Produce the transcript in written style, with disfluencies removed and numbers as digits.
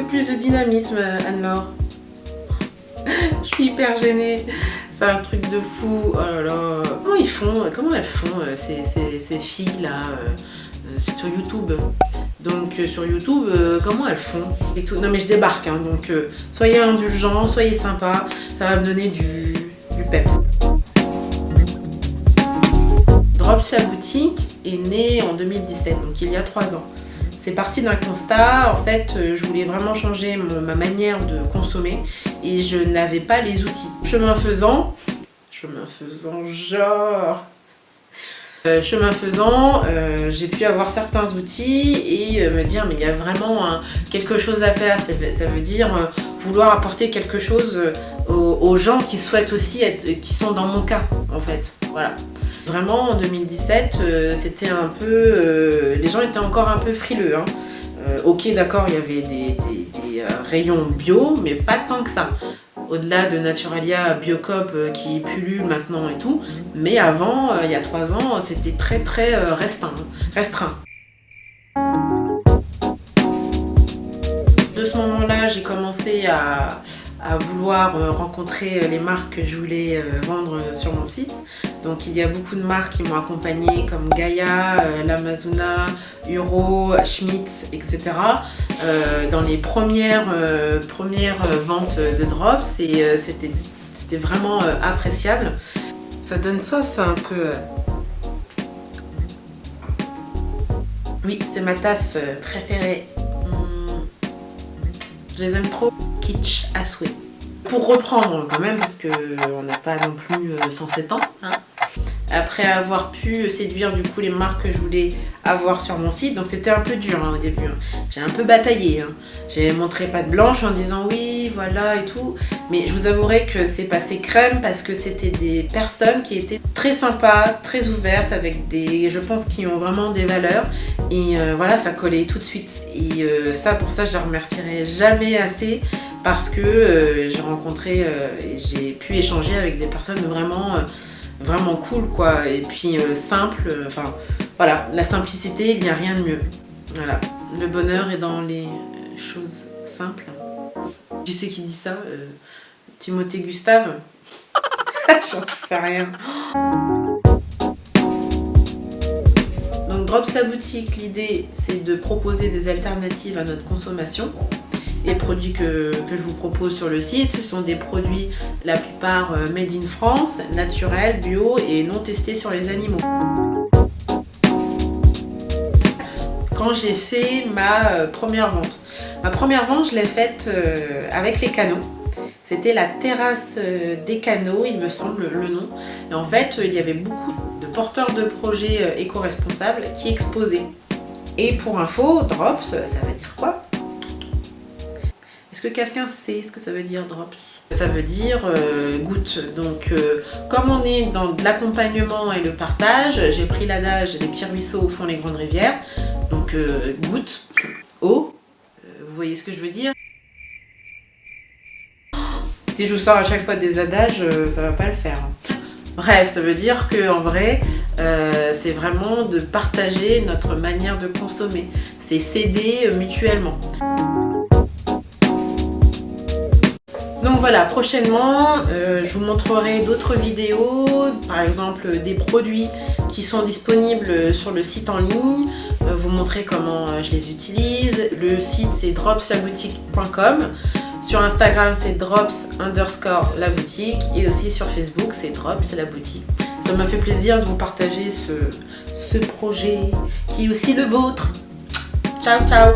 peu plus de dynamisme, Anne-Laure. Je suis hyper gênée. C'est un truc de fou. Oh là là. Comment elles font ces filles-là sur YouTube? Donc sur YouTube, comment elles font et tout. Non mais je débarque, hein, donc soyez indulgents, soyez sympas. Ça va me donner du peps. Drops la boutique est née en 2017, donc il y a 3 ans. C'est parti d'un constat, en fait, je voulais vraiment changer ma manière de consommer et je n'avais pas les outils. Chemin faisant, j'ai pu avoir certains outils et me dire mais il y a vraiment quelque chose à faire. Ça veut dire vouloir apporter quelque chose aux gens qui souhaitent aussi qui sont dans mon cas en fait. Voilà. Vraiment en 2017, c'était un peu, les gens étaient encore un peu frileux. Hein. Ok, d'accord, il y avait des rayons bio, mais pas tant que ça. Au-delà de Naturalia, Biocop qui pullule maintenant et tout, mais avant, il y a 3 ans, c'était très très restreint. De ce moment-là, j'ai commencé à vouloir rencontrer les marques que je voulais vendre sur mon site. Donc il y a beaucoup de marques qui m'ont accompagnée comme Gaia, L'Amazona, Uro, Schmitz, etc. Dans les premières ventes de drops et c'était vraiment appréciable. Ça donne soif ça un peu. Oui, c'est ma tasse préférée. Je les aime trop. Kitsch à souhait. Pour reprendre quand même, parce qu'on n'a pas non plus 107 ans, hein. Après avoir pu séduire du coup les marques que je voulais avoir sur mon site, donc c'était un peu dur hein, au début, hein. J'ai un peu bataillé, hein. J'ai montré patte blanche en disant oui, voilà et tout, mais je vous avouerai que c'est passé crème parce que c'était des personnes qui étaient très sympas, très ouvertes, avec je pense, qui ont vraiment des valeurs et voilà, ça collait tout de suite et pour ça je la remercierai jamais assez parce que j'ai rencontré et j'ai pu échanger avec des personnes vraiment cool quoi, et puis simple, enfin voilà, la simplicité, il n'y a rien de mieux. Voilà, le bonheur est dans les choses simples. Tu sais qui dit ça? Timothée Gustave? J'en sais rien. Donc Drops la boutique, l'idée c'est de proposer des alternatives à notre consommation. Les produits que je vous propose sur le site, ce sont des produits la plupart made in France, naturels, bio et non testés sur les animaux. Quand j'ai fait ma première vente, je l'ai faite avec les canaux. C'était la terrasse des canaux, il me semble le nom. Et en fait, il y avait beaucoup de porteurs de projets éco-responsables qui exposaient. Et pour info, Drops, ça veut dire quoi? Est-ce que quelqu'un sait ce que ça veut dire Drops? Ça veut dire goutte. Donc comme on est dans de l'accompagnement et le partage, j'ai pris l'adage les petits ruisseaux font les grandes rivières. Donc goutte, eau, vous voyez ce que je veux dire? Si je vous sors à chaque fois des adages, ça va pas le faire. Bref, ça veut dire qu'en vrai, c'est vraiment de partager notre manière de consommer. C'est s'aider mutuellement. Donc voilà, prochainement, je vous montrerai d'autres vidéos, par exemple des produits qui sont disponibles sur le site en ligne, vous montrer comment je les utilise. Le site c'est dropslaboutique.com, sur Instagram c'est drops_laboutique et aussi sur Facebook c'est Drops la boutique. Ça m'a fait plaisir de vous partager ce projet qui est aussi le vôtre. Ciao ciao.